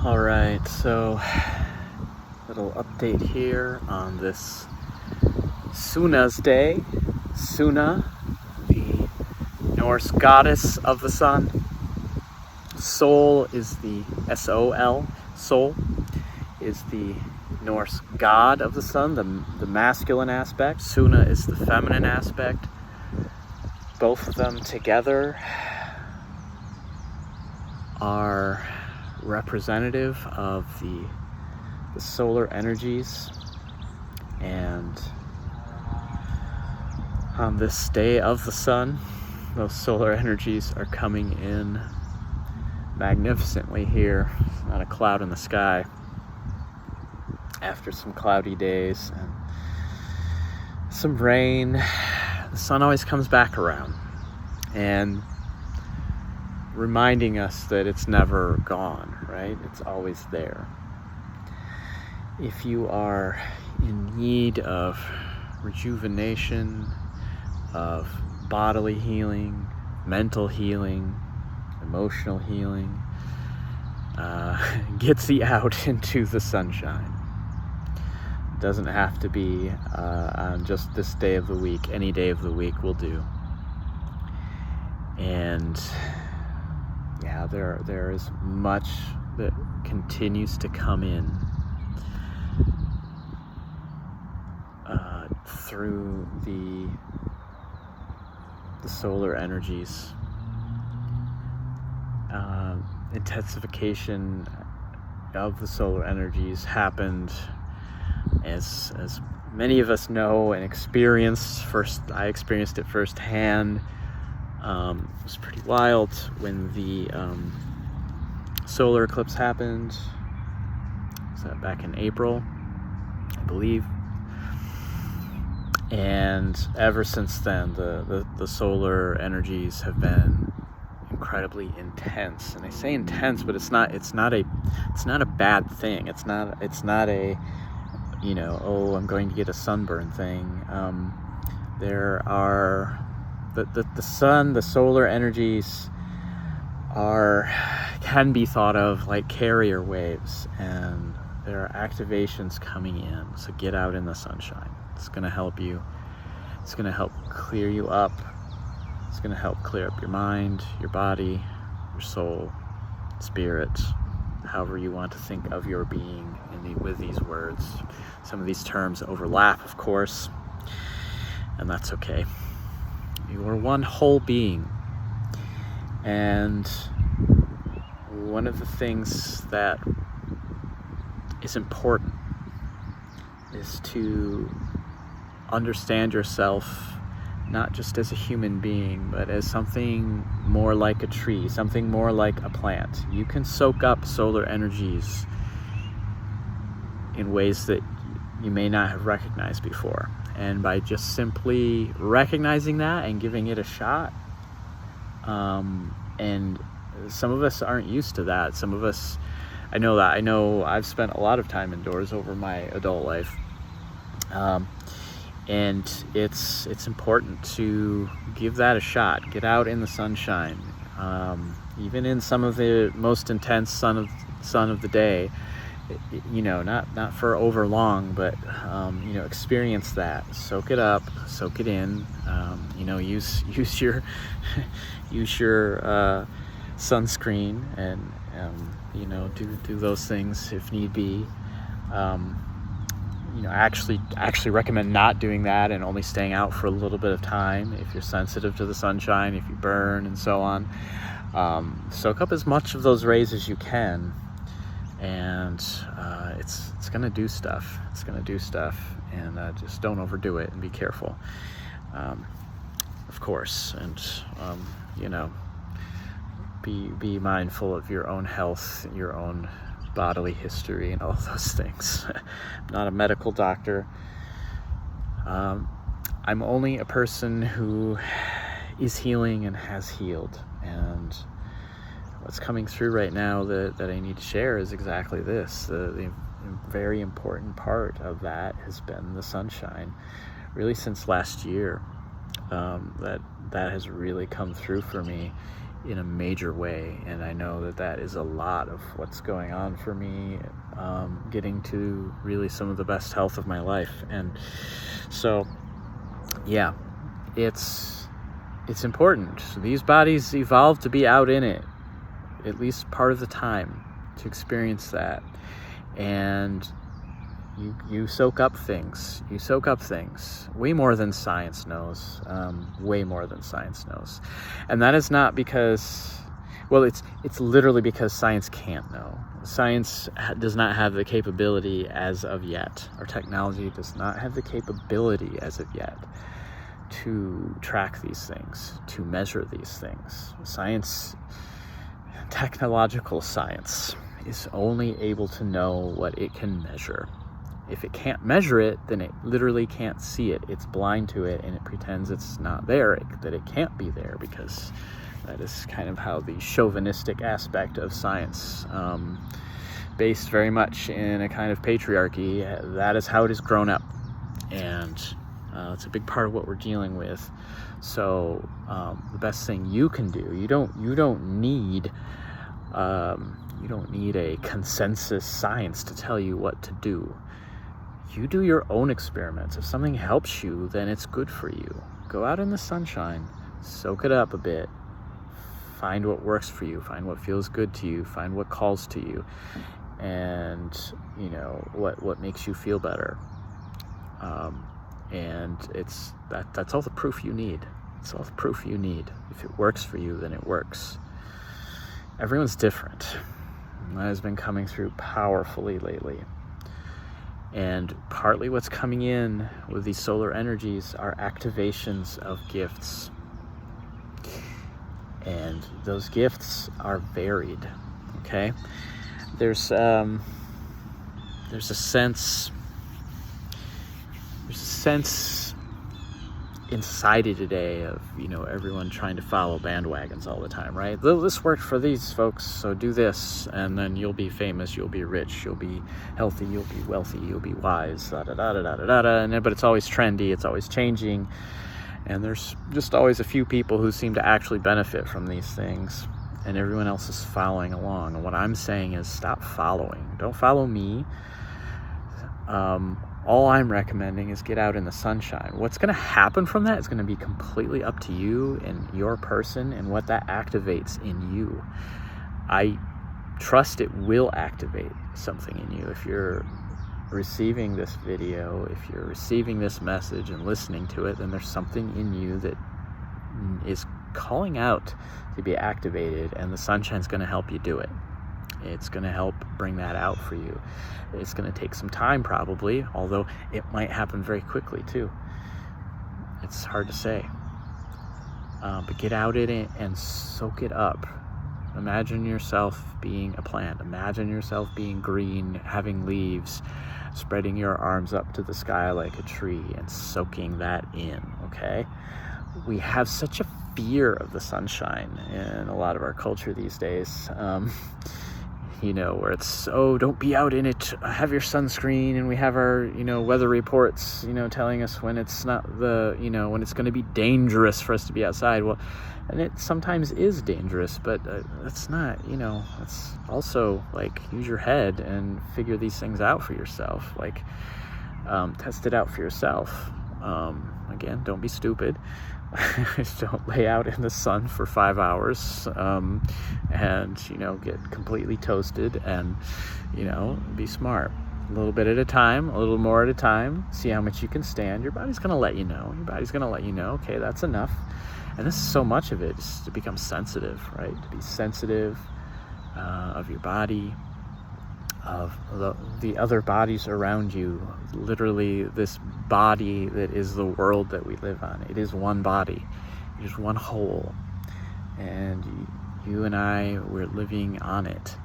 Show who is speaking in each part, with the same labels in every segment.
Speaker 1: All right, so little update here on this Sunna's day. Sunna, the Norse goddess of the sun. Sol is the S-O-L, Sol is the Norse god of the sun, the masculine aspect. Sunna is the feminine aspect. Both of them together are representative of the solar energies, and on this day of the sun, those solar energies are coming in magnificently here. Not a cloud in the sky after some cloudy days and some rain. The sun always comes back around and reminding us that it's never gone, right? It's always there. If you are in need of rejuvenation, of bodily healing, mental healing, emotional healing, get thee out into the sunshine. It doesn't have to be on just this day of the week. Any day of the week will do. And yeah, there is much that continues to come in through the solar energies. Intensification of the solar energies happened, as many of us know and experienced. I experienced it firsthand. It was pretty wild when the solar eclipse happened. Was that back in April, I believe? And ever since then, the solar energies have been incredibly intense. And I say intense, but it's not a bad thing. It's not a, oh, I'm going to get a sunburn thing. There are the sun, the solar energies can be thought of like carrier waves, and there are activations coming in. So get out in the sunshine. It's going to help you. It's going to help clear you up. It's going to help clear up your mind, your body, your soul, spirit, however you want to think of your being with these words. Some of these terms overlap, of course, and that's okay. You are one whole being. And one of the things that is important is to understand yourself not just as a human being, but as something more like a tree, something more like a plant. You can soak up solar energies in ways that you may not have recognized before. And by just simply recognizing that and giving it a shot, and some of us aren't used to that. Some of us, I know I've spent a lot of time indoors over my adult life. And it's important to give that a shot. Get out in the sunshine, even in some of the most intense sun of the day. Not for over long, but experience that. Soak it up, soak it in. Use your sunscreen, and do those things if need be. Actually recommend not doing that and only staying out for a little bit of time if you're sensitive to the sunshine, if you burn and so on. Soak up as much of those rays as you can, and it's gonna do stuff. It's gonna do stuff, and just don't overdo it and be careful, of course. And be mindful of your own health, your own bodily history, and all those things. I'm not a medical doctor. I'm only a person who is healing and has healed. And what's coming through right now that I need to share is exactly this. The very important part of that has been the sunshine. Really since last year, that has really come through for me in a major way, and I know that that is a lot of what's going on for me, getting to really some of the best health of my life. And so yeah, it's important. So these bodies evolved to be out in it at least part of the time, to experience that. And you soak up things. You soak up things way more than science knows. Way more than science knows. And that is not because, well, it's literally because science can't know. Science does not have the capability as of yet. Our technology does not have the capability as of yet to track these things, to measure these things. Science, technological science, is only able to know what it can measure. If it can't measure it, then it literally can't see it. It's blind to it, and it pretends it's not there, that it can't be there, because that is kind of how the chauvinistic aspect of science, based very much in a kind of patriarchy, that is how it has grown up. And it's a big part of what we're dealing with. So the best thing you can do, you don't need a consensus science to tell you what to do. You do your own experiments. If something helps you, then it's good for you. Go out in the sunshine, soak it up a bit, find what works for you, find what feels good to you, find what calls to you, and what makes you feel better. And that's all the proof you need. It's all the proof you need. If it works for you, then it works. Everyone's different. And that has been coming through powerfully lately. And partly what's coming in with these solar energies are activations of gifts. And those gifts are varied, okay? There's a sense in society today of, everyone trying to follow bandwagons all the time, right? This worked for these folks, so do this, and then you'll be famous, you'll be rich, you'll be healthy, you'll be wealthy, you'll be wise, but it's always trendy, it's always changing, and there's just always a few people who seem to actually benefit from these things, and everyone else is following along. And what I'm saying is, stop following. Don't follow me. All I'm recommending is get out in the sunshine. What's going to happen from that is going to be completely up to you and your person and what that activates in you. I trust it will activate something in you. If you're receiving this video, if you're receiving this message and listening to it, then there's something in you that is calling out to be activated, and the sunshine's going to help you do it. It's going to help bring that out for you. It's going to take some time probably, although it might happen very quickly too. It's hard to say. But get out in it and soak it up. Imagine yourself being a plant. Imagine yourself being green, having leaves, spreading your arms up to the sky like a tree and soaking that in, okay? We have such a fear of the sunshine in a lot of our culture these days. Where it's, don't be out in it, have your sunscreen, and we have our, weather reports, telling us when it's not when it's going to be dangerous for us to be outside. Well, and it sometimes is dangerous, but it's not, it's also like, use your head and figure these things out for yourself. Like, test it out for yourself. Again, don't be stupid. Don't lay out in the sun for 5 hours and get completely toasted, and be smart. A little bit at a time, a little more at a time. See how much you can stand. Your body's going to let you know. Okay, that's enough. And this is so much of it, is to become sensitive, right? To be sensitive of your body, of the other bodies around you. Literally, this body that is the world that we live on. It is one body. It is one whole. And you and I, we're living on it.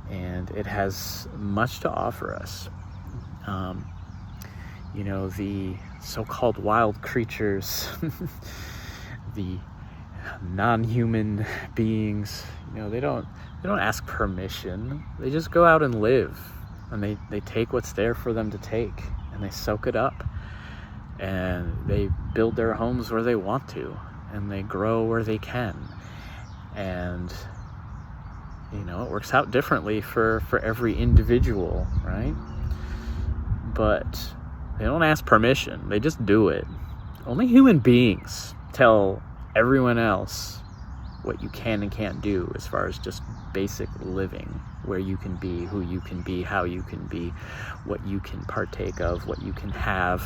Speaker 1: And it has much to offer us. The so-called wild creatures, the non-human beings, they don't ask permission. They just go out and live, and they take what's there for them to take, and they soak it up, and they build their homes where they want to, and they grow where they can, And you know, it works out differently for every individual, right? But they don't ask permission, they just do it. Only human beings tell everyone else what you can and can't do as far as just basic living, where you can be, who you can be, how you can be, what you can partake of, what you can have,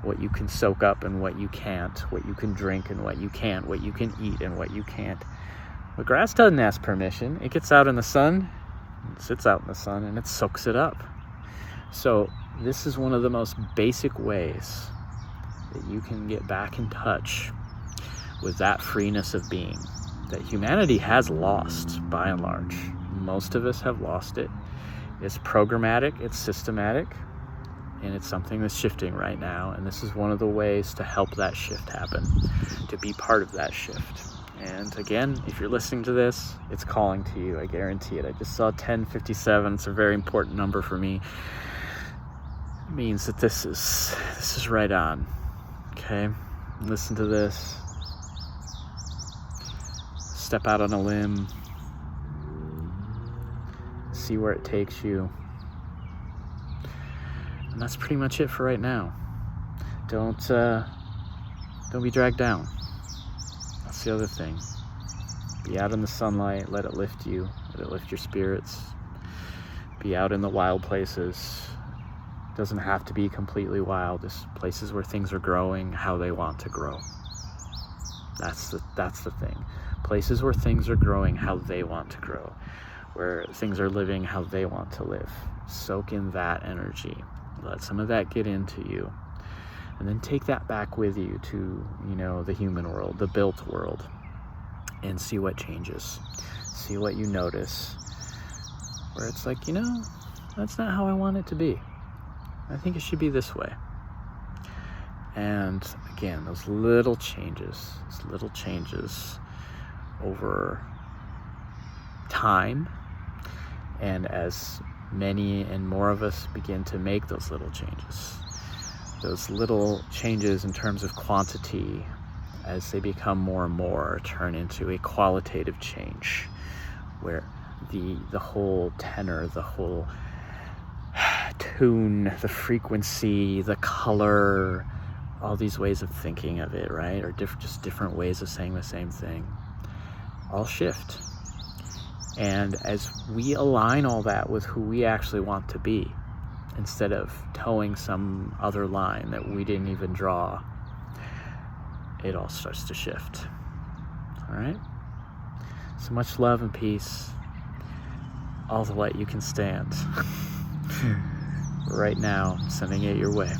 Speaker 1: what you can soak up and what you can't, what you can drink and what you can't, what you can eat and what you can't. The grass doesn't ask permission. It gets out in the sun, it sits out in the sun, and it soaks it up. So this is one of the most basic ways that you can get back in touch with that freeness of being that humanity has lost, by and large. Most of us have lost it. It's programmatic, it's systematic, and it's something that's shifting right now. And this is one of the ways to help that shift happen, to be part of that shift. And again, if you're listening to this, it's calling to you, I guarantee it. I just saw 1057, it's a very important number for me. It means that this is right on, okay? Listen to this. Step out on a limb. See where it takes you. And that's pretty much it for right now. Don't be dragged down. That's the other thing. Be out in the sunlight, let it lift you, let it lift your spirits. Be out in the wild places. It doesn't have to be completely wild, just places where things are growing how they want to grow. That's the thing. Places where things are growing how they want to grow, where things are living how they want to live. Soak in that energy. Let some of that get into you. And then take that back with you to, you know, the human world, the built world, and see what changes. See what you notice. Where it's like, you know, that's not how I want it to be. I think it should be this way. And again, those little changes over time, and as many and more of us begin to make those little changes in terms of quantity, as they become more and more, turn into a qualitative change, where the whole tenor, the whole tune, the frequency, the color, all these ways of thinking of it, right, or just different ways of saying the same thing, all shift. And as we align all that with who we actually want to be, instead of towing some other line that we didn't even draw, it all starts to shift. All right? So much love and peace. All the light you can stand. Right now, sending it your way.